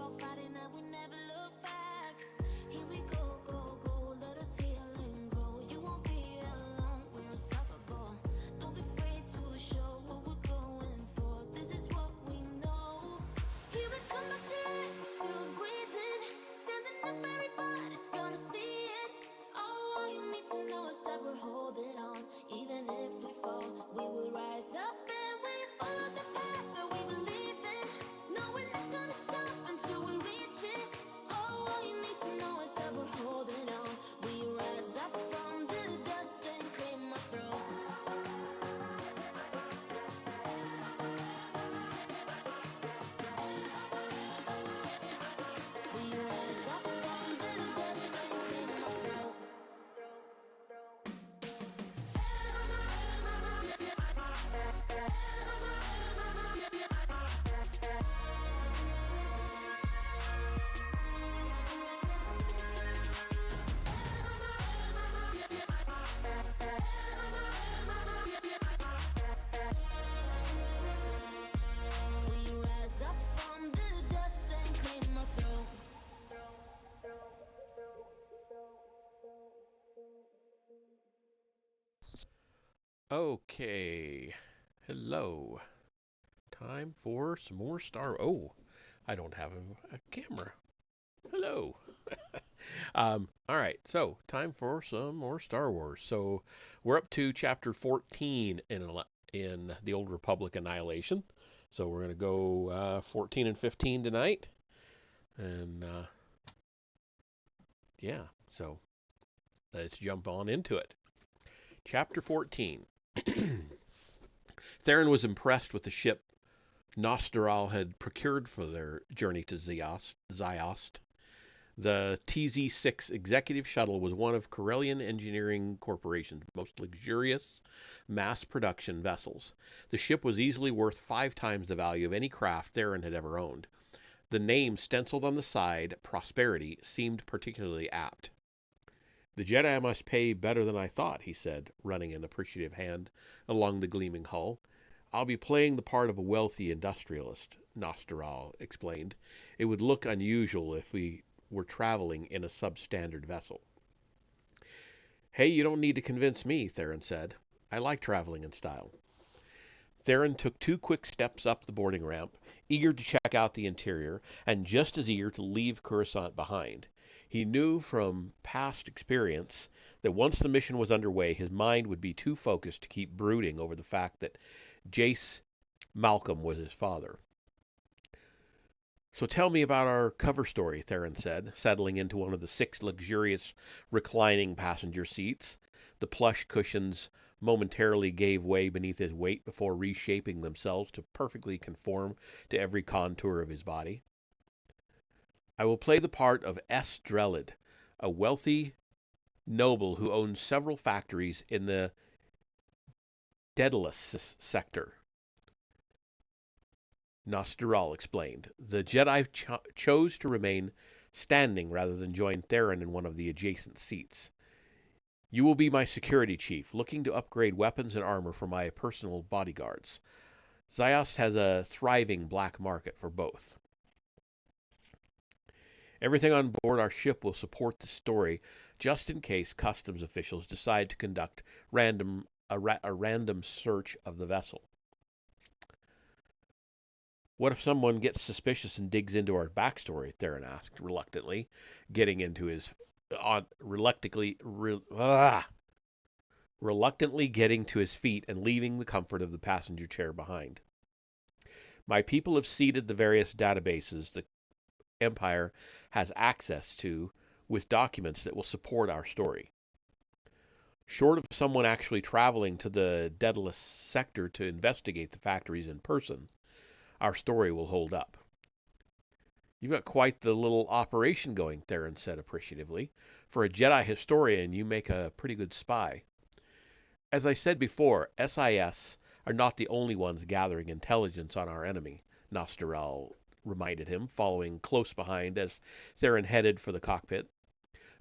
all fighting that we never look back. Here we go, go, go, let us heal and grow. You won't be alone, we're unstoppable. Don't be afraid to show what we're going for. This is what we know. Here we come back to life, we're still breathing. Standing up, everybody's gonna see it. Oh, all you need to know is that we're holding on. Even if we fall, we will rise up and we follow the path that we believe in. No, we're not gonna stop until we reach it. Oh, all you need to know is that we're holding on. We rise up from the dust and claim our throne. We rise up from the dust and claim our throne. We rise up from the dust and claim our throne. Okay. Hello. Time for some more Star. Oh, I don't have a camera. Hello. All right. So time for some more Star Wars. So we're up to chapter 14 in the Old Republic Annihilation. So we're gonna go 14 and 15 tonight, and yeah. So let's jump on into it. Chapter 14. Theron was impressed with the ship Nosteral had procured for their journey to Ziost. The TZ-6 executive shuttle was one of Corellian Engineering Corporation's most luxurious mass production vessels. The ship was easily worth 5 times the value of any craft Theron had ever owned. The name stenciled on the side, Prosperity, seemed particularly apt. "The Jedi must pay better than I thought," he said, running an appreciative hand along the gleaming hull. "I'll be playing the part of a wealthy industrialist," Nosteral explained. "It would look unusual if we were traveling in a substandard vessel." "Hey, you don't need to convince me," Theron said. "I like traveling in style." Theron took 2 quick steps up the boarding ramp, eager to check out the interior, and just as eager to leave Coruscant behind. He knew from past experience that once the mission was underway, his mind would be too focused to keep brooding over the fact that Jace Malcolm was his father. "So tell me about our cover story," Theron said, settling into one of the 6 luxurious reclining passenger seats. The plush cushions momentarily gave way beneath his weight before reshaping themselves to perfectly conform to every contour of his body. "I will play the part of S. Drellid, a wealthy noble who owns several factories in the Daedalus sector," Nosteral explained. The Jedi chose to remain standing rather than join Theron in one of the adjacent seats. "You will be my security chief, looking to upgrade weapons and armor for my personal bodyguards. Ziost has a thriving black market for both. Everything on board our ship will support the story, just in case customs officials decide to conduct a random search of the vessel." "What if someone gets suspicious and digs into our backstory?" Theron asked, getting into his reluctantly getting to his feet and leaving the comfort of the passenger chair behind. "My people have seeded the various databases the Empire has access to with documents that will support our story. Short of someone actually traveling to the Daedalus sector to investigate the factories in person, our story will hold up." "You've got quite the little operation going," Theron said appreciatively. "For a Jedi historian, you make a pretty good spy." "As I said before, SIS are not the only ones gathering intelligence on our enemy," Nosteral reminded him, following close behind as Theron headed for the cockpit.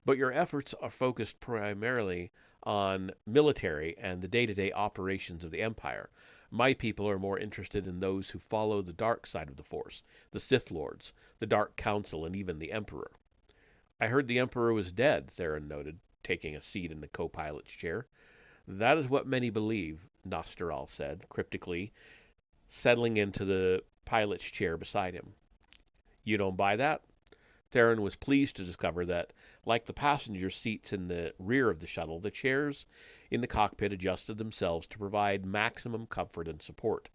"But your efforts are focused primarily on military and the day-to-day operations of the Empire. My people are more interested in those who follow the dark side of the Force, the Sith Lords, the Dark Council, and even the Emperor. I heard the Emperor was dead, Theron noted, taking a seat in the co-pilot's chair. That is what many believe, Nosteral said, cryptically, settling into the pilot's chair beside him. You don't buy that? Theron was pleased to discover that, like the passenger seats in the rear of the shuttle, the chairs in the cockpit adjusted themselves to provide maximum comfort and support.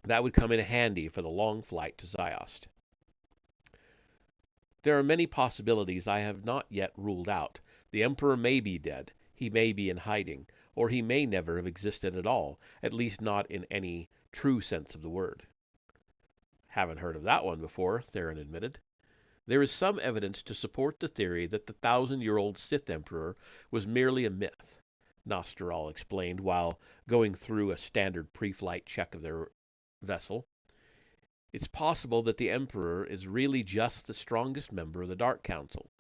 That would come in handy for the long flight to Ziost. There are many possibilities I have not yet ruled out. The Emperor may be dead, he may be in hiding, or he may never have existed at all, at least not in any true sense of the word. Haven't heard of that one before, Theron admitted. There is some evidence to support the theory that the 1,000-year-old Sith Emperor was merely a myth, Nosteral explained while going through a standard pre-flight check of their vessel. It's possible that the Emperor is really just the strongest member of the Dark Council.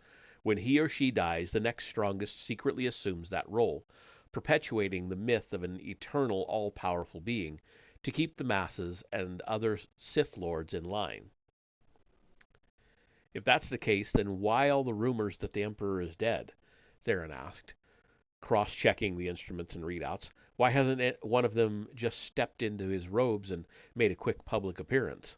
When he or she dies, the next strongest secretly assumes that role, perpetuating the myth of an eternal, all-powerful being to keep the masses and other Sith Lords in line. If that's the case, then why all the rumors that the Emperor is dead? Theron asked, cross-checking the instruments and readouts. Why hasn't one of them just stepped into his robes and made a quick public appearance?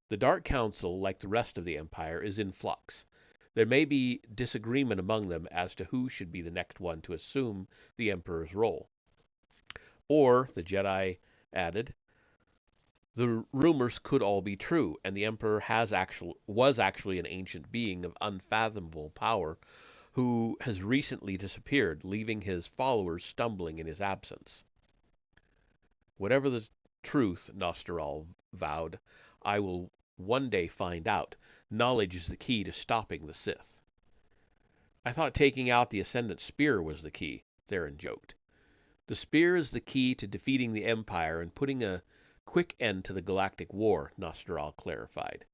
The Dark Council, like the rest of the Empire, is in flux. There may be disagreement among them as to who should be the next one to assume the Emperor's role. Or, the Jedi added, the rumors could all be true, and the Emperor was actually an ancient being of unfathomable power who has recently disappeared, leaving his followers stumbling in his absence. Whatever the truth, Nosteral vowed, I will one day find out. Knowledge is the key to stopping the Sith. I thought taking out the Ascendant Spear was the key, Theron joked. The spear is the key to defeating the Empire and putting a quick end to the Galactic War, Nosteral clarified,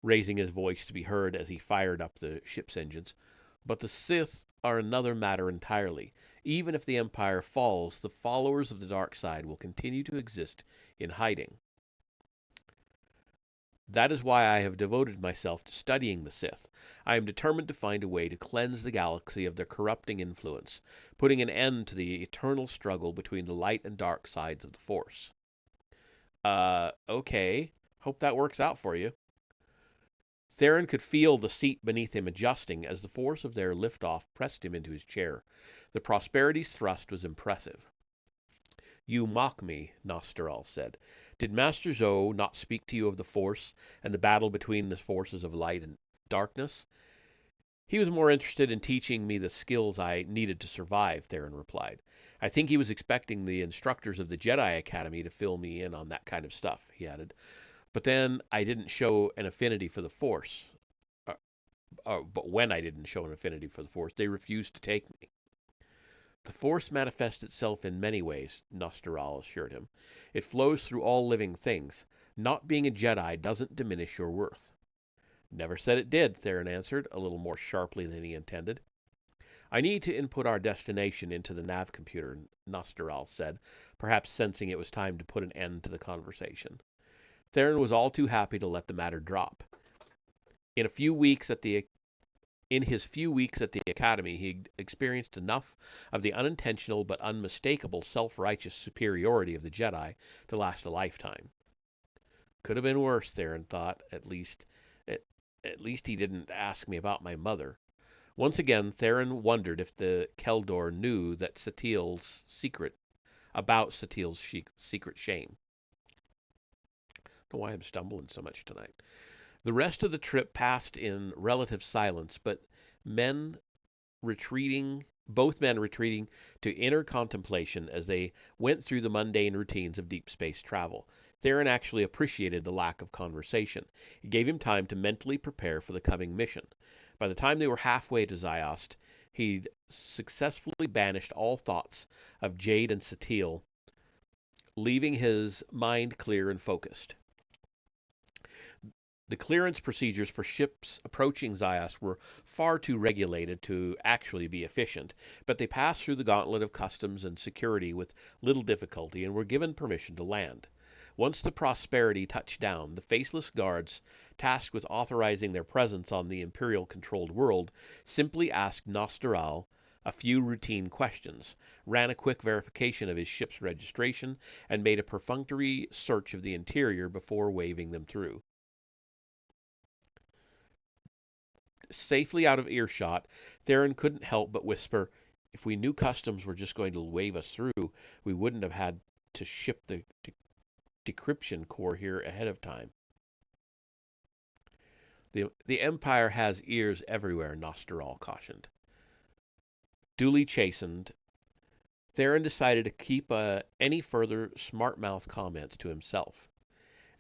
raising his voice to be heard as he fired up the ship's engines. But the Sith are another matter entirely. Even if the Empire falls, the followers of the dark side will continue to exist in hiding. That is why I have devoted myself to studying the Sith. I am determined to find a way to cleanse the galaxy of their corrupting influence, putting an end to the eternal struggle between the light and dark sides of the Force. Okay. Hope that works out for you. Theron could feel the seat beneath him adjusting as the force of their liftoff pressed him into his chair. The Prosperity's thrust was impressive. You mock me, Nosteral said. Did Master Zoe not speak to you of the Force and the battle between the forces of light and darkness? He was more interested in teaching me the skills I needed to survive, Theron replied. I think he was expecting the instructors of the Jedi Academy to fill me in on that kind of stuff, he added. But then I didn't show an affinity for the Force. But when I didn't show an affinity for the Force, they refused to take me. The Force manifests itself in many ways, Nosteral assured him. It flows through all living things. Not being a Jedi doesn't diminish your worth. Never said it did, Theron answered, a little more sharply than he intended. I need to input our destination into the nav computer, Nosteral said, perhaps sensing it was time to put an end to the conversation. Theron was all too happy to let the matter drop. In his few weeks at the Academy, he experienced enough of the unintentional but unmistakable self-righteous superiority of the Jedi to last a lifetime. Could have been worse, Theron thought. At least he didn't ask me about my mother. Once again, Theron wondered if the Keldor knew that Satil's secret shame. I don't know why I'm stumbling so much tonight. The rest of the trip passed in relative silence, but both men retreating to inner contemplation as they went through the mundane routines of deep space travel. Theron actually appreciated the lack of conversation. It gave him time to mentally prepare for the coming mission. By the time they were halfway to Ziost, he'd successfully banished all thoughts of Jade and Satil, leaving his mind clear and focused. The clearance procedures for ships approaching Zios were far too regulated to actually be efficient, but they passed through the gauntlet of customs and security with little difficulty and were given permission to land. Once the Prosperity touched down, the faceless guards, tasked with authorizing their presence on the Imperial-controlled world, simply asked Nosteral a few routine questions, ran a quick verification of his ship's registration, and made a perfunctory search of the interior before waving them through. Safely out of earshot, Theron couldn't help but whisper, "If we knew customs were just going to wave us through, we wouldn't have had to ship the decryption core here ahead of time." The Empire has ears everywhere, Nosteral cautioned. Duly chastened, Theron decided to keep any further smart-mouth comments to himself.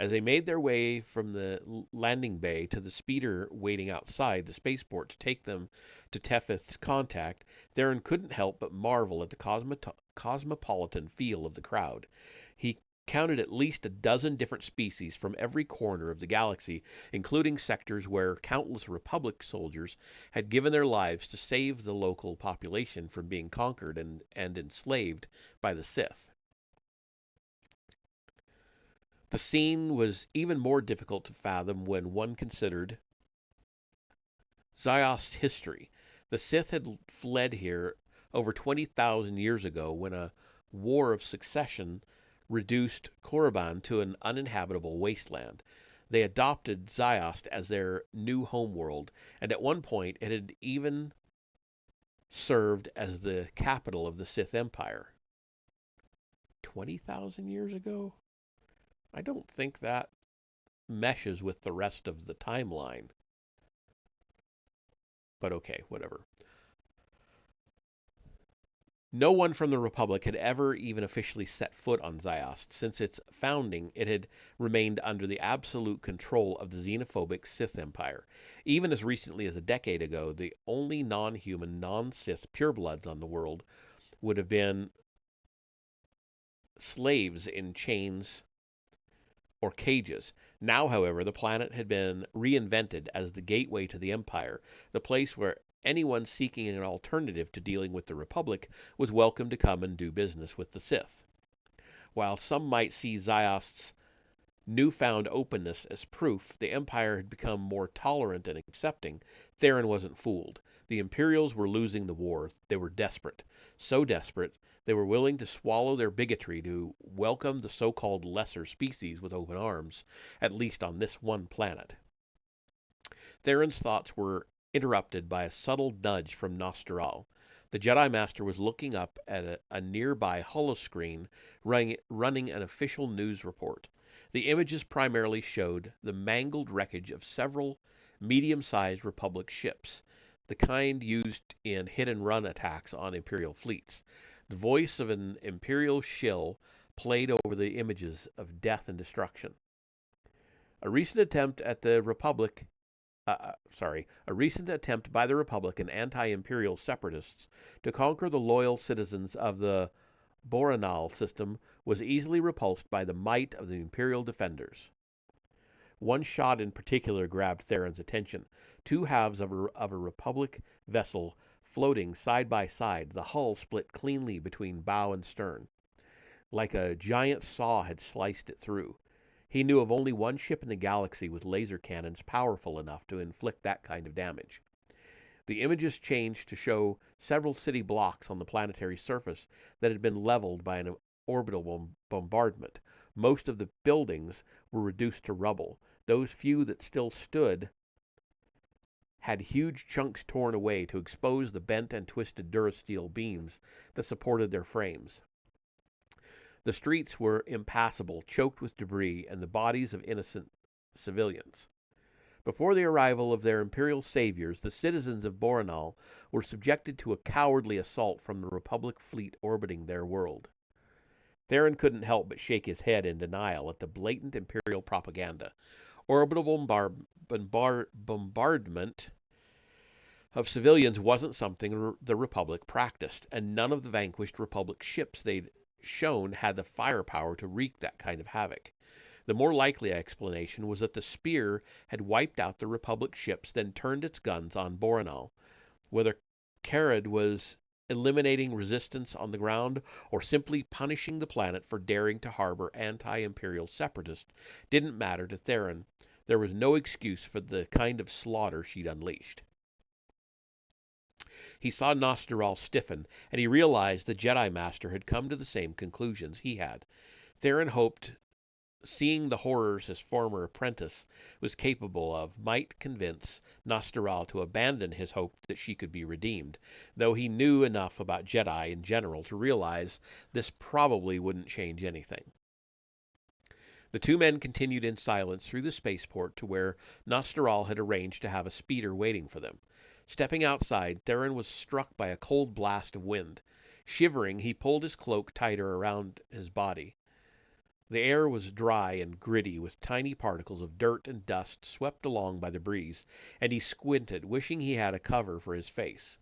As they made their way from the landing bay to the speeder waiting outside the spaceport to take them to Tethys contact, Theron couldn't help but marvel at the cosmopolitan feel of the crowd. He counted at least a dozen different species from every corner of the galaxy, including sectors where countless Republic soldiers had given their lives to save the local population from being conquered and enslaved by the Sith. The scene was even more difficult to fathom when one considered Zios' history. The Sith had fled here over 20,000 years ago when a war of succession reduced Korriban to an uninhabitable wasteland. They adopted Zios as their new homeworld, and at one point it had even served as the capital of the Sith Empire. 20,000 years ago? I don't think that meshes with the rest of the timeline. But okay, whatever. No one from the Republic had ever even officially set foot on Zios. Since its founding, it had remained under the absolute control of the xenophobic Sith Empire. Even as recently as a decade ago, the only non-human, non-Sith purebloods on the world would have been slaves in chains or cages. Now, however, the planet had been reinvented as the gateway to the Empire, the place where anyone seeking an alternative to dealing with the Republic was welcome to come and do business with the Sith. While some might see Zios' newfound openness as proof the Empire had become more tolerant and accepting, Theron wasn't fooled. The Imperials were losing the war. They were desperate. So desperate, they were willing to swallow their bigotry to welcome the so-called lesser species with open arms, at least on this one planet. Theron's thoughts were interrupted by a subtle nudge from Nosteral. The Jedi Master was looking up at a nearby holoscreen running an official news report. The images primarily showed the mangled wreckage of several medium-sized Republic ships, the kind used in hit-and-run attacks on Imperial fleets. The voice of an Imperial shill played over the images of death and destruction. A recent attempt by the Republic and anti-Imperial separatists to conquer the loyal citizens of the Boranal system was easily repulsed by the might of the Imperial defenders. One shot in particular grabbed Theron's attention. Two halves of a Republic vessel floating side by side, the hull split cleanly between bow and stern, like a giant saw had sliced it through. He knew of only one ship in the galaxy with laser cannons powerful enough to inflict that kind of damage. The images changed to show several city blocks on the planetary surface that had been leveled by an orbital bombardment. Most of the buildings were reduced to rubble. Those few that still stood had huge chunks torn away to expose the bent and twisted durasteel beams that supported their frames. The streets were impassable, choked with debris and the bodies of innocent civilians. Before the arrival of their Imperial saviors, the citizens of Boranal were subjected to a cowardly assault from the Republic fleet orbiting their world. Theron couldn't help but shake his head in denial at the blatant Imperial propaganda. Orbital bombardment of civilians wasn't something the Republic practiced, and none of the vanquished Republic ships they'd shown had the firepower to wreak that kind of havoc. The more likely explanation was that the spear had wiped out the Republic ships, then turned its guns on Boronal. Whether Karad was eliminating resistance on the ground or simply punishing the planet for daring to harbor anti-imperial separatists didn't matter to Theron. There was no excuse for the kind of slaughter she'd unleashed. He saw Nosteral stiffen, and he realized the Jedi Master had come to the same conclusions he had. Theron hoped seeing the horrors his former apprentice was capable of might convince Nosteral to abandon his hope that she could be redeemed, though he knew enough about Jedi in general to realize this probably wouldn't change anything. The two men continued in silence through the spaceport to where Nosteral had arranged to have a speeder waiting for them. Stepping outside, Theron was struck by a cold blast of wind. Shivering, he pulled his cloak tighter around his body. The air was dry and gritty, with tiny particles of dirt and dust swept along by the breeze, and he squinted, wishing he had a cover for his face.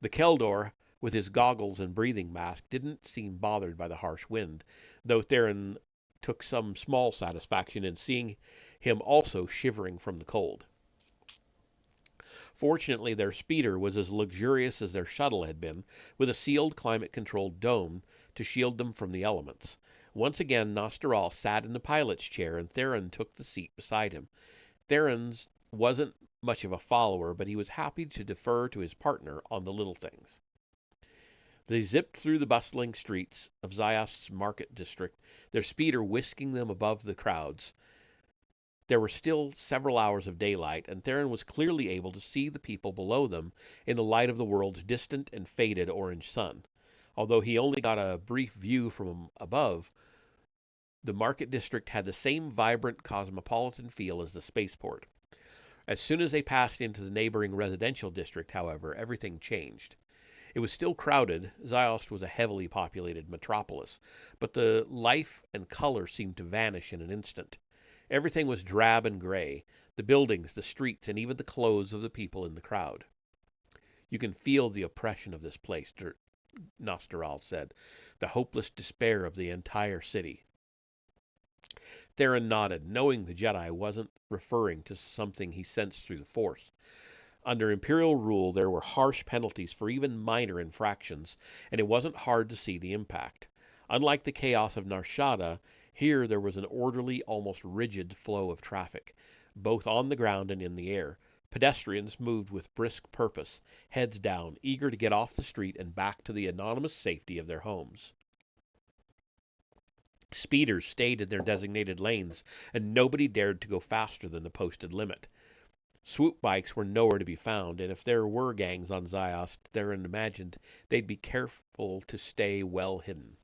The Keldor, with his goggles and breathing mask, didn't seem bothered by the harsh wind, though Theron took some small satisfaction in seeing him also shivering from the cold. Fortunately, their speeder was as luxurious as their shuttle had been, with a sealed climate-controlled dome to shield them from the elements. Once again, Nosteral sat in the pilot's chair, and Theron took the seat beside him. Theron wasn't much of a follower, but he was happy to defer to his partner on the little things. They zipped through the bustling streets of Zyost's market district, their speeder whisking them above the crowds. There were still several hours of daylight, and Theron was clearly able to see the people below them in the light of the world's distant and faded orange sun. Although he only got a brief view from above, the market district had the same vibrant cosmopolitan feel as the spaceport. As soon as they passed into the neighboring residential district, however, everything changed. It was still crowded. Ziost was a heavily populated metropolis, but the life and color seemed to vanish in an instant. Everything was drab and gray, the buildings, the streets, and even the clothes of the people in the crowd. "You can feel the oppression of this place," Nosteral said, "the hopeless despair of the entire city." Theron nodded, knowing the Jedi wasn't referring to something he sensed through the Force. Under Imperial rule, there were harsh penalties for even minor infractions, and it wasn't hard to see the impact. Unlike the chaos of Narshada, here there was an orderly, almost rigid flow of traffic, both on the ground and in the air. Pedestrians moved with brisk purpose, heads down, eager to get off the street and back to the anonymous safety of their homes. Speeders stayed in their designated lanes, and nobody dared to go faster than the posted limit. Swoop bikes were nowhere to be found, and if there were gangs on Ziost, Theron imagined they'd be careful to stay well hidden.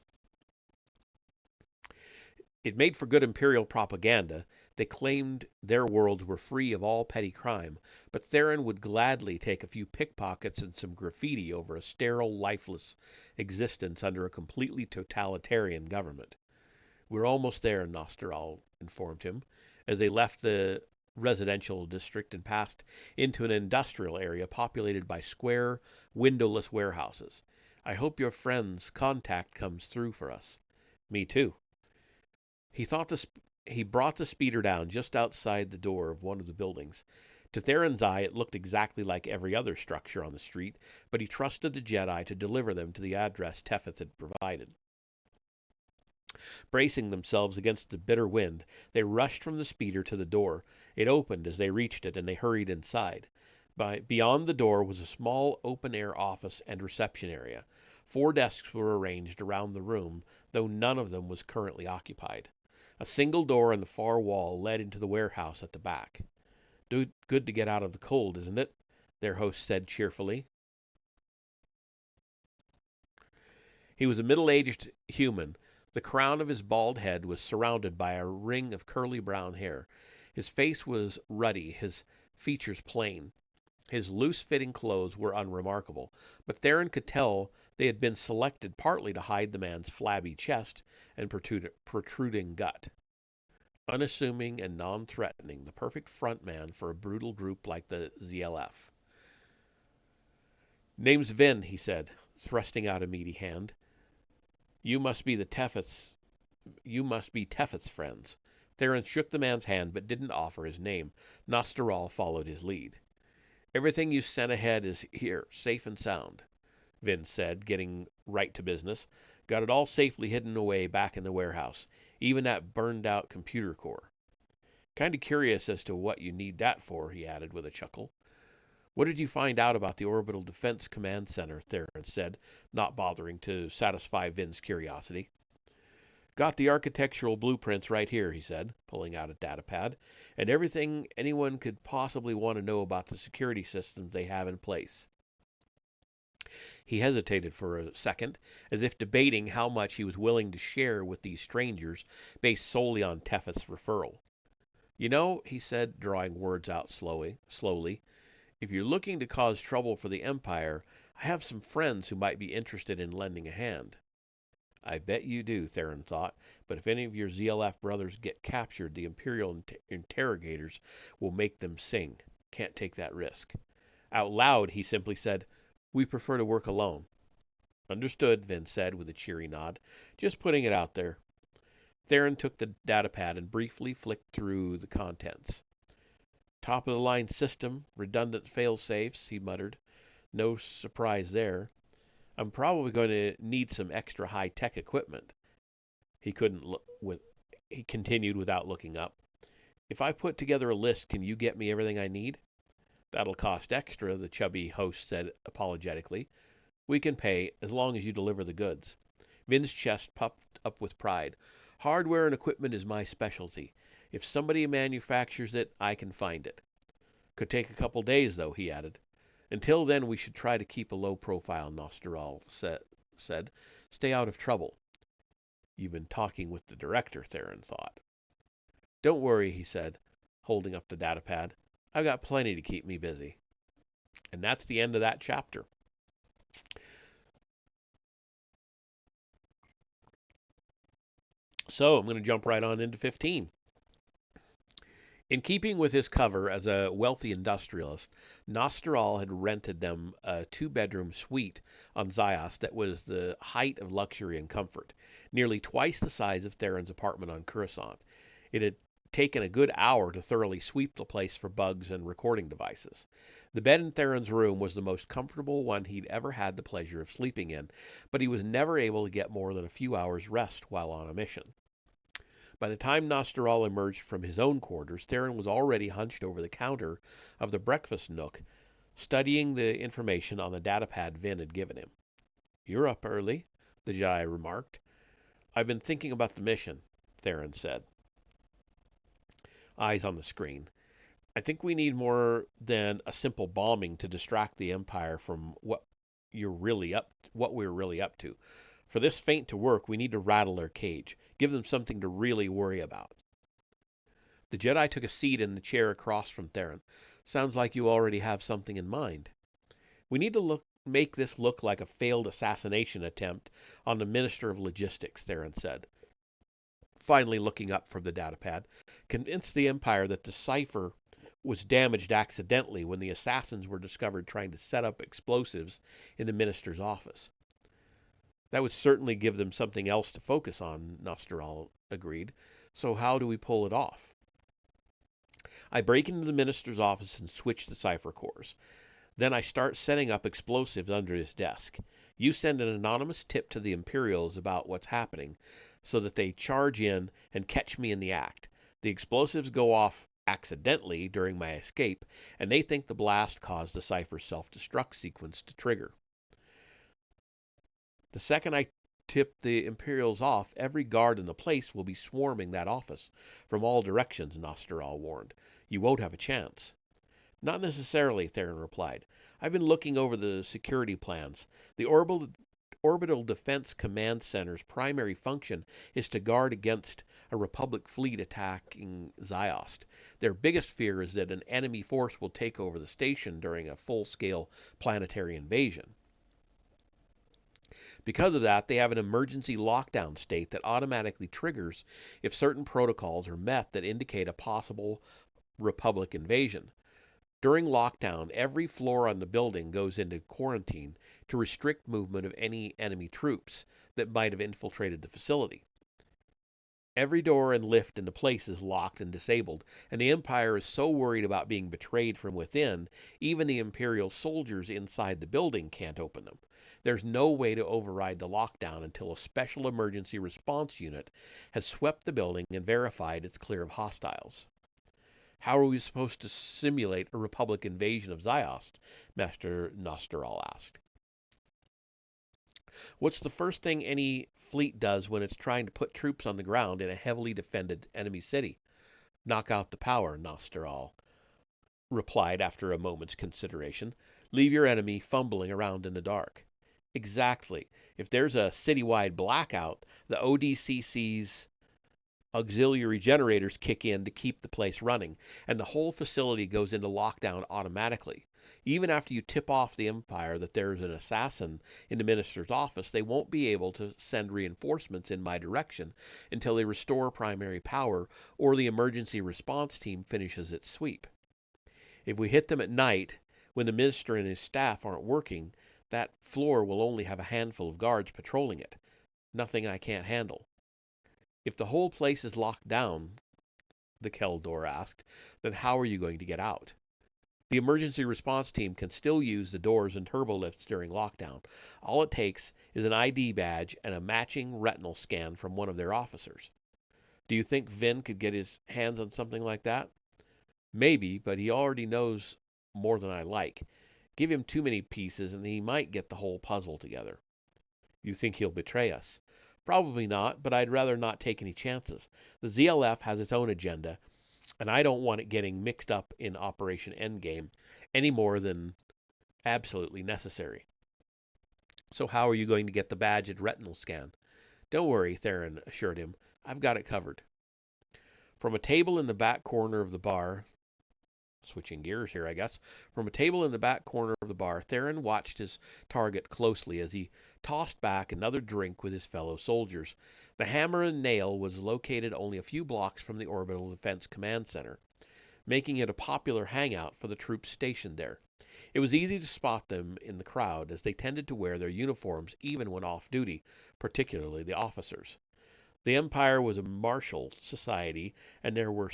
It made for good Imperial propaganda. They claimed their worlds were free of all petty crime, but Theron would gladly take a few pickpockets and some graffiti over a sterile, lifeless existence under a completely totalitarian government. "We're almost there," Nosteral informed him, as they left the residential district and passed into an industrial area populated by square, windowless warehouses. "I hope your friend's contact comes through for us." "Me too." He brought the speeder down just outside the door of one of the buildings. To Theron's eye, it looked exactly like every other structure on the street, but he trusted the Jedi to deliver them to the address Tefeth had provided. Bracing themselves against the bitter wind, they rushed from the speeder to the door. It opened as they reached it, and they hurried inside. Beyond the door was a small open-air office and reception area. 4 desks were arranged around the room, though none of them was currently occupied. A single door in the far wall led into the warehouse at the back. "Good to get out of the cold, isn't it?" their host said cheerfully. He was a middle-aged human. The crown of his bald head was surrounded by a ring of curly brown hair. His face was ruddy, his features plain. His loose-fitting clothes were unremarkable, but Theron could tell they had been selected partly to hide the man's flabby chest and protruding gut. Unassuming and non-threatening, the perfect front man for a brutal group like the ZLF. "Name's Vin," he said, thrusting out a meaty hand. You must be Tefeth's friends." Theron shook the man's hand but didn't offer his name. Nosteral followed his lead. Everything you sent ahead is here, safe and sound, Vin said, getting right to business. Got it all safely hidden away back in the warehouse, even that burned-out computer core. Kind of curious as to what you need that for, he added with a chuckle. What did you find out about the Orbital Defense Command Center? Theron said, not bothering to satisfy Vin's curiosity. Got the architectural blueprints right here, he said, pulling out a datapad, and everything anyone could possibly want to know about the security systems they have in place. He hesitated for a second, as if debating how much he was willing to share with these strangers based solely on Tethys' referral. You know, he said, drawing words out slowly, if you're looking to cause trouble for the Empire, I have some friends who might be interested in lending a hand. I bet you do, Theron thought, but if any of your ZLF brothers get captured, the Imperial interrogators will make them sing. Can't take that risk. Out loud, he simply said, We prefer to work alone. Understood, Vin said with a cheery nod. Just putting it out there. Theron took the datapad and briefly flicked through the contents. Top-of-the-line system, redundant fail-safes, he muttered. No surprise there. I'm probably going to need some extra high-tech equipment. He continued without looking up. If I put together a list, can you get me everything I need? That'll cost extra, the chubby host said apologetically. We can pay, as long as you deliver the goods. Vin's chest puffed up with pride. Hardware and equipment is my specialty. If somebody manufactures it, I can find it. Could take a couple days, though, he added. Until then, we should try to keep a low profile, Nosteral said. Stay out of trouble. You've been talking with the director, Theron thought. Don't worry, he said, holding up the datapad. I've got plenty to keep me busy. And that's the end of that chapter. So I'm going to jump right on into 15. In keeping with his cover as a wealthy industrialist, Nosteral had rented them a two-bedroom suite on Zios that was the height of luxury and comfort, nearly twice the size of Theron's apartment on Coruscant. It had taken a good hour to thoroughly sweep the place for bugs and recording devices. The bed in Theron's room was the most comfortable one he'd ever had the pleasure of sleeping in, but he was never able to get more than a few hours' rest while on a mission. By the time Nosteral emerged from his own quarters, Theron was already hunched over the counter of the breakfast nook, studying the information on the datapad Vin had given him. You're up early, the Jedi remarked. I've been thinking about the mission, Theron said. Eyes on the screen. I think we need more than a simple bombing to distract the Empire from what we're really up to. For this feint to work, we need to rattle their cage, give them something to really worry about. The Jedi took a seat in the chair across from Theron. Sounds like you already have something in mind. We need to make this look like a failed assassination attempt on the Minister of Logistics, Theron said, finally looking up from the datapad. Convince the Empire that the cipher was damaged accidentally when the assassins were discovered trying to set up explosives in the minister's office. That would certainly give them something else to focus on, Nosteral agreed. So how do we pull it off? I break into the minister's office and switch the cipher cores. Then I start setting up explosives under his desk. You send an anonymous tip to the Imperials about what's happening so that they charge in and catch me in the act. The explosives go off accidentally during my escape, and they think the blast caused the cipher's self-destruct sequence to trigger. The second I tip the Imperials off, every guard in the place will be swarming that office from all directions, Nosteral warned. You won't have a chance. Not necessarily, Theron replied. I've been looking over the security plans. The Orbital Defense Command Center's primary function is to guard against a Republic fleet attacking Zios. Their biggest fear is that an enemy force will take over the station during a full-scale planetary invasion. Because of that, they have an emergency lockdown state that automatically triggers if certain protocols are met that indicate a possible Republic invasion. During lockdown, every floor on the building goes into quarantine to restrict movement of any enemy troops that might have infiltrated the facility. Every door and lift in the place is locked and disabled, and the Empire is so worried about being betrayed from within, even the Imperial soldiers inside the building can't open them. There's no way to override the lockdown until a special emergency response unit has swept the building and verified it's clear of hostiles. How are we supposed to simulate a Republic invasion of Ziost? Master Nosteral asked. What's the first thing any fleet does when it's trying to put troops on the ground in a heavily defended enemy city? Knock out the power, Nosteral replied after a moment's consideration. Leave your enemy fumbling around in the dark. Exactly. If there's a citywide blackout, the ODCC's auxiliary generators kick in to keep the place running, and the whole facility goes into lockdown automatically. Even after you tip off the Empire that there's an assassin in the minister's office, they won't be able to send reinforcements in my direction until they restore primary power or the emergency response team finishes its sweep. If we hit them at night, when the minister and his staff aren't working, that floor will only have a handful of guards patrolling it. Nothing I can't handle. If the whole place is locked down, the Keldor asked, then how are you going to get out? The emergency response team can still use the doors and turbo lifts during lockdown. All it takes is an ID badge and a matching retinal scan from one of their officers. Do you think Vin could get his hands on something like that? Maybe, but he already knows more than I like. Give him too many pieces and he might get the whole puzzle together. You think he'll betray us? Probably not, but I'd rather not take any chances. The ZLF has its own agenda, and I don't want it getting mixed up in Operation Endgame any more than absolutely necessary. So how are you going to get the badge and retinal scan? Don't worry, Theron assured him. I've got it covered. From a table in the back corner of the bar, switching gears here, I guess. From a table in the back corner of the bar, Theron watched his target closely as he tossed back another drink with his fellow soldiers. The Hammer and Nail was located only a few blocks from the Orbital Defense Command Center, making it a popular hangout for the troops stationed there. It was easy to spot them in the crowd, as they tended to wear their uniforms even when off duty, particularly the officers. The Empire was a martial society, and there were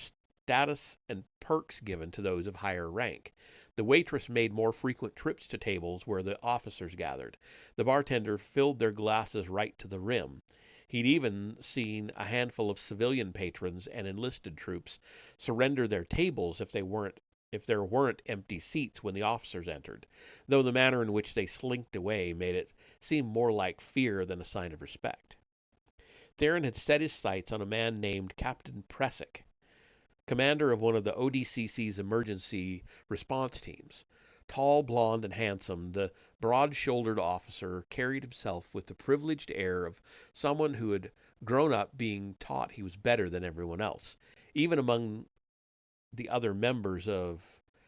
status and perks given to those of higher rank. The waitress made more frequent trips to tables where the officers gathered. The bartender filled their glasses right to the rim. He'd even seen a handful of civilian patrons and enlisted troops surrender their tables if there weren't empty seats when the officers entered, though the manner in which they slinked away made it seem more like fear than a sign of respect. Theron had set his sights on a man named Captain Pressick, commander of one of the ODCC's emergency response teams. Tall, blond, and handsome, the broad-shouldered officer carried himself with the privileged air of someone who had grown up being taught he was better than everyone else. Even among the other members of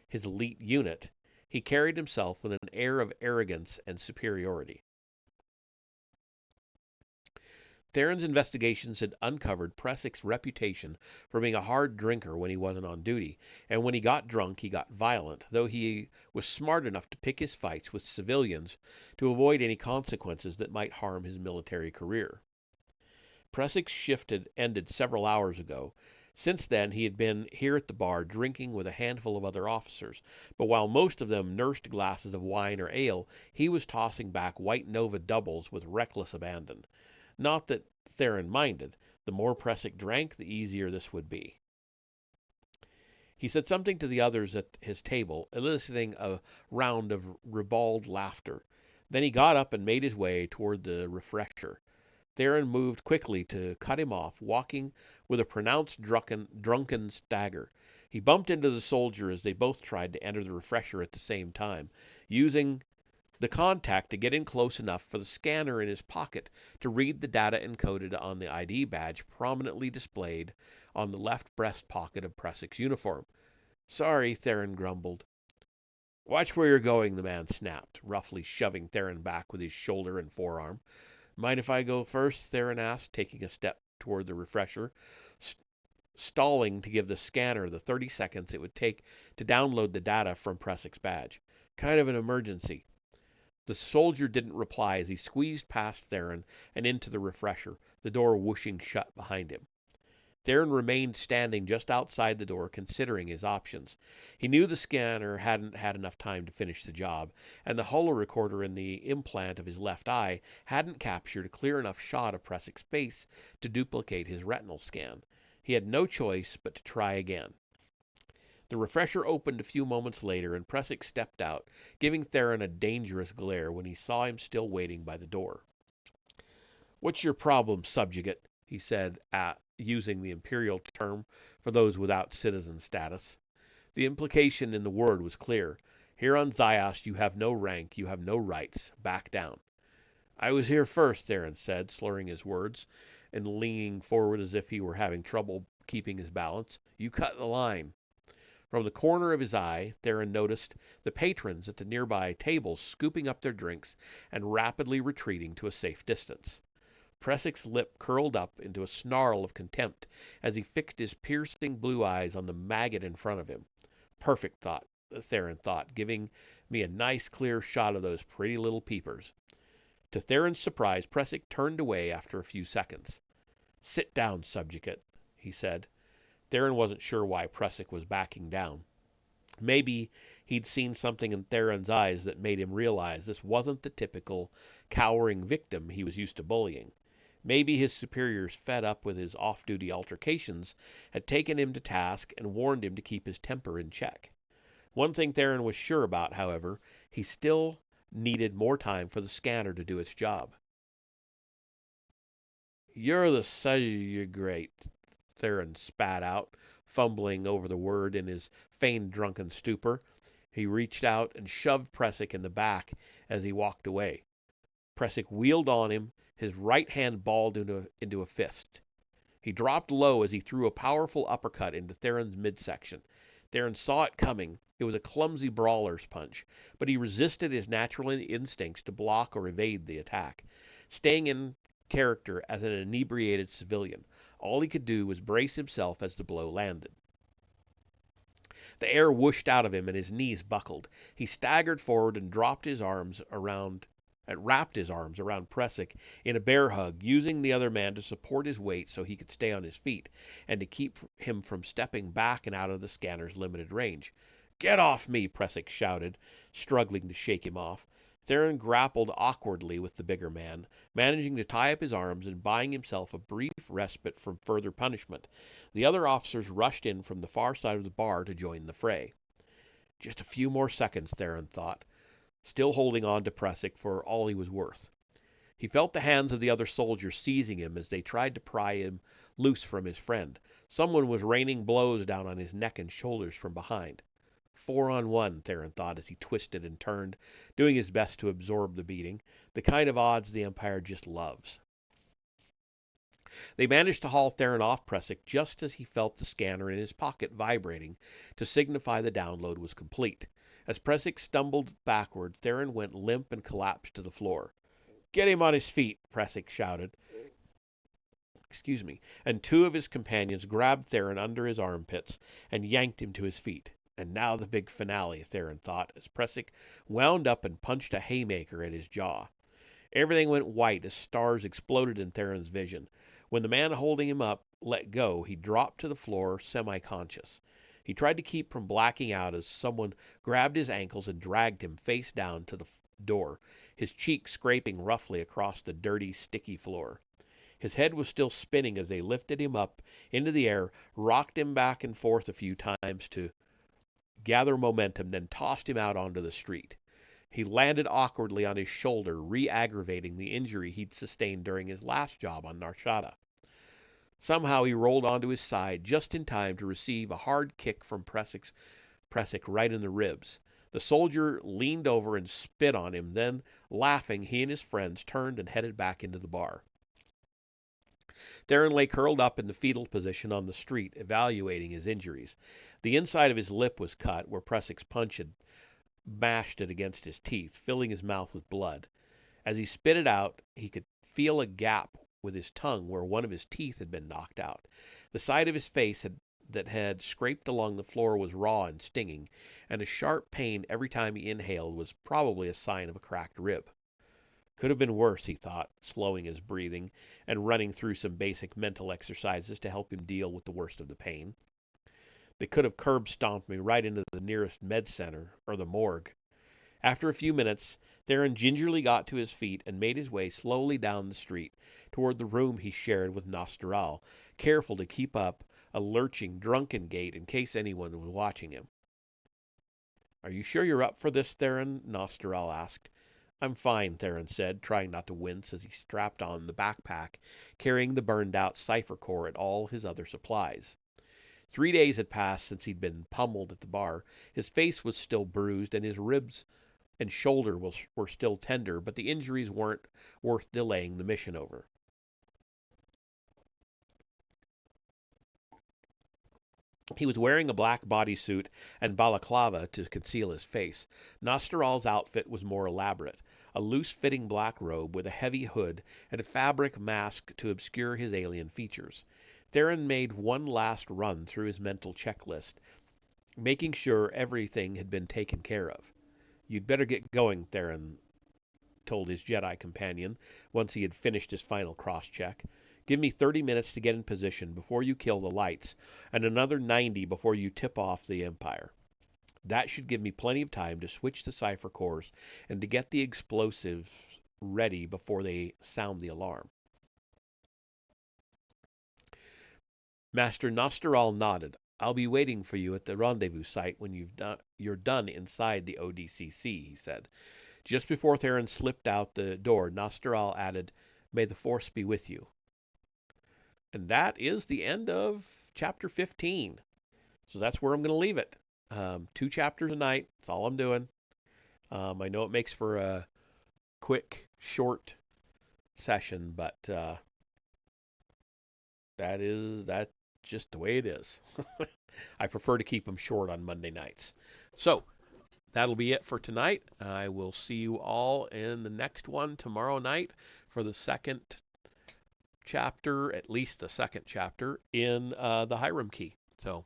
his elite unit, he carried himself with an air of arrogance and superiority. Theron's investigations had uncovered Pressick's reputation for being a hard drinker when he wasn't on duty, and when he got drunk he got violent, though he was smart enough to pick his fights with civilians to avoid any consequences that might harm his military career. Pressick's shift had ended several hours ago. Since then he had been here at the bar drinking with a handful of other officers, but while most of them nursed glasses of wine or ale, he was tossing back White Nova doubles with reckless abandon. Not that Theron minded. The more Pressick drank, the easier this would be. He said something to the others at his table, eliciting a round of ribald laughter. Then he got up and made his way toward the refresher. Theron moved quickly to cut him off, walking with a pronounced drunken stagger. He bumped into the soldier as they both tried to enter the refresher at the same time, using the contact to get in close enough for the scanner in his pocket to read the data encoded on the ID badge prominently displayed on the left breast pocket of Pressick's uniform. Sorry, Theron grumbled. Watch where you're going, the man snapped, roughly shoving Theron back with his shoulder and forearm. Mind if I go first? Theron asked, taking a step toward the refresher, stalling to give the scanner the 30 seconds it would take to download the data from Pressick's badge. Kind of an emergency. The soldier didn't reply as he squeezed past Theron and into the refresher, the door whooshing shut behind him. Theron remained standing just outside the door, considering his options. He knew the scanner hadn't had enough time to finish the job, and the holorecorder in the implant of his left eye hadn't captured a clear enough shot of Pressick's face to duplicate his retinal scan. He had no choice but to try again. The refresher opened a few moments later, and Pressick stepped out, giving Theron a dangerous glare when he saw him still waiting by the door. "What's your problem, subjugate?" he said, using the imperial term for those without citizen status. The implication in the word was clear. Here on Ziost you have no rank, you have no rights. Back down. "I was here first," Theron said, slurring his words and leaning forward as if he were having trouble keeping his balance. "You cut the line." From the corner of his eye, Theron noticed the patrons at the nearby tables scooping up their drinks and rapidly retreating to a safe distance. Pressick's lip curled up into a snarl of contempt as he fixed his piercing blue eyes on the maggot in front of him. "Perfect," Theron thought, "giving me a nice clear shot of those pretty little peepers." To Theron's surprise, Pressick turned away after a few seconds. "Sit down, subjugate," he said. Theron wasn't sure why Pressick was backing down. Maybe he'd seen something in Theron's eyes that made him realize this wasn't the typical cowering victim he was used to bullying. Maybe his superiors, fed up with his off-duty altercations, had taken him to task and warned him to keep his temper in check. One thing Theron was sure about, however, he still needed more time for the scanner to do its job. "You're the subjugate," Theron spat out, fumbling over the word in his feigned drunken stupor. He reached out and shoved Pressick in the back as he walked away. Pressick wheeled on him, his right hand balled into a fist. He dropped low as he threw a powerful uppercut into Theron's midsection. Theron saw it coming. It was a clumsy brawler's punch, but he resisted his natural instincts to block or evade the attack, staying in character as an inebriated civilian. All he could do was brace himself as the blow landed. The air whooshed out of him and his knees buckled. He staggered forward and wrapped his arms around Pressick in a bear hug, using the other man to support his weight so he could stay on his feet and to keep him from stepping back and out of the scanner's limited range. "Get off me!" Pressick shouted, struggling to shake him off. Theron grappled awkwardly with the bigger man, managing to tie up his arms and buying himself a brief respite from further punishment. The other officers rushed in from the far side of the bar to join the fray. Just a few more seconds, Theron thought, still holding on to Pressick for all he was worth. He felt the hands of the other soldiers seizing him as they tried to pry him loose from his friend. Someone was raining blows down on his neck and shoulders from behind. 4-on-1, Theron thought as he twisted and turned, doing his best to absorb the beating, the kind of odds the Empire just loves. They managed to haul Theron off Pressick just as he felt the scanner in his pocket vibrating to signify the download was complete. As Pressick stumbled backward, Theron went limp and collapsed to the floor. "Get him on his feet," Pressick shouted. And two of his companions grabbed Theron under his armpits and yanked him to his feet. And now the big finale, Theron thought, as Pressick wound up and punched a haymaker at his jaw. Everything went white as stars exploded in Theron's vision. When the man holding him up let go, he dropped to the floor, semi-conscious. He tried to keep from blacking out as someone grabbed his ankles and dragged him face down to the door, his cheek scraping roughly across the dirty, sticky floor. His head was still spinning as they lifted him up into the air, rocked him back and forth a few times to gather momentum, then tossed him out onto the street. He landed awkwardly on his shoulder, re-aggravating the injury he'd sustained during his last job on Narshada. Somehow he rolled onto his side just in time to receive a hard kick from Pressick right in the ribs. The soldier leaned over and spit on him, then, laughing, he and his friends turned and headed back into the bar. Theron lay curled up in the fetal position on the street, evaluating his injuries. The inside of his lip was cut, where Pressick's punch had mashed it against his teeth, filling his mouth with blood. As he spit it out, he could feel a gap with his tongue where one of his teeth had been knocked out. The side of his face that had scraped along the floor was raw and stinging, and a sharp pain every time he inhaled was probably a sign of a cracked rib. Could have been worse, he thought, slowing his breathing and running through some basic mental exercises to help him deal with the worst of the pain. They could have curb stomped me right into the nearest med center or the morgue. After a few minutes, Theron gingerly got to his feet and made his way slowly down the street toward the room he shared with Nosteral, careful to keep up a lurching, drunken gait in case anyone was watching him. "Are you sure you're up for this, Theron?" Nosteral asked. "I'm fine," Theron said, trying not to wince as he strapped on the backpack, carrying the burned-out cipher core and all his other supplies. 3 days had passed since he'd been pummeled at the bar. His face was still bruised, and his ribs and shoulder were still tender, but the injuries weren't worth delaying the mission over. He was wearing a black bodysuit and balaclava to conceal his face. Nosteral's outfit was more elaborate, a loose-fitting black robe with a heavy hood and a fabric mask to obscure his alien features. Theron made one last run through his mental checklist, making sure everything had been taken care of. "You'd better get going," Theron told his Jedi companion once he had finished his final cross-check. "Give me 30 minutes to get in position before you kill the lights, and another 90 before you tip off the Empire. That should give me plenty of time to switch the cipher cores and to get the explosives ready before they sound the alarm." Master Nosteral nodded. "I'll be waiting for you at the rendezvous site when you're done inside the ODCC," he said. Just before Theron slipped out the door, Nosteral added, "May the Force be with you." And that is the end of Chapter 15. So that's where I'm going to leave it. 2 chapters a night. That's all I'm doing. I know it makes for a quick, short session, but that's just the way it is. I prefer to keep them short on Monday nights. So that'll be it for tonight. I will see you all in the next one tomorrow night for the second chapter, at least the second chapter in the Hiram Key. So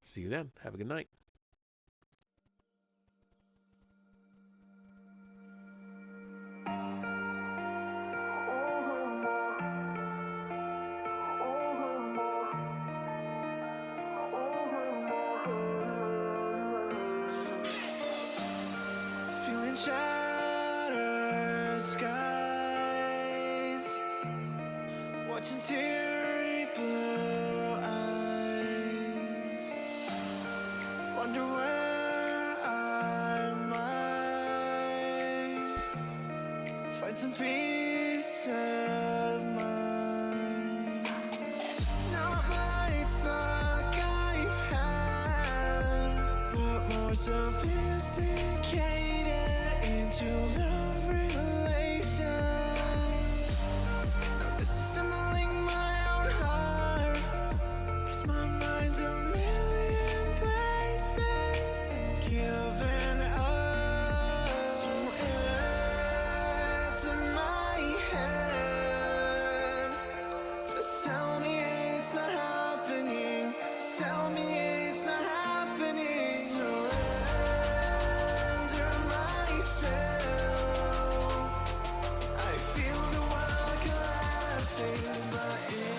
see you then. Have a good night. Feeling shattered skies, watching teary blue eyes, wonder where I might find some peace of mind. Not lights like I've had, but more sophisticated into love relations. Now disassembling my own heart, 'cause my mind's a million places and giving up. So it's in my head. So tell me it's not happening. Tell me it's not happening. Surrender myself. I feel the world collapsing, but it's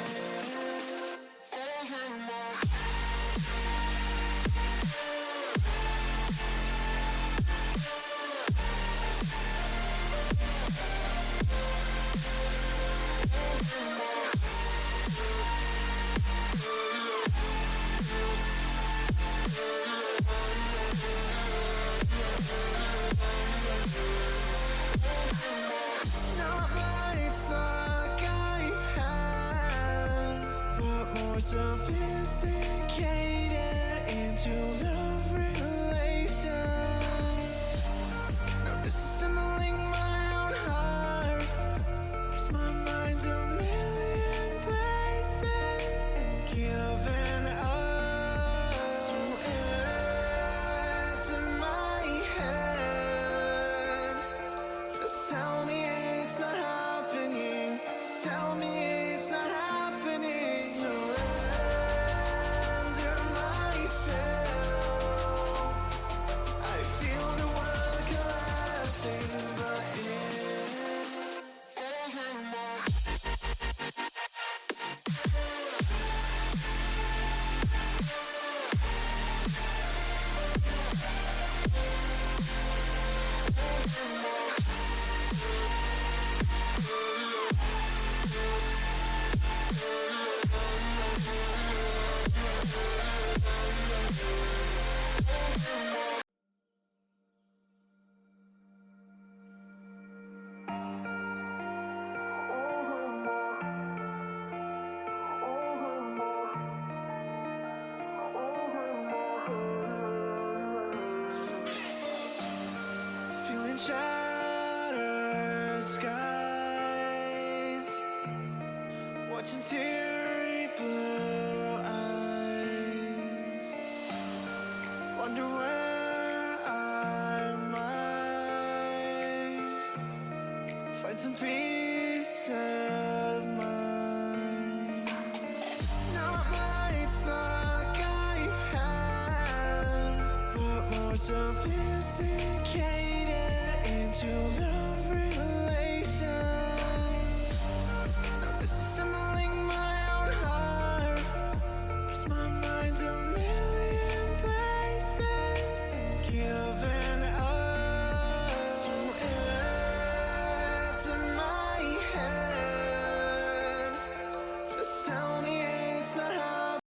not lights like I've had, but more sophisticated into love relations. Now disassembling my own heart, 'cause my mind's a million places and giving up. So it's in my head. So tell me it's not happening. Tell me it's not happening. Surrender myself. shattered skies, watching teary blue eyes, wonder where I might find some peace.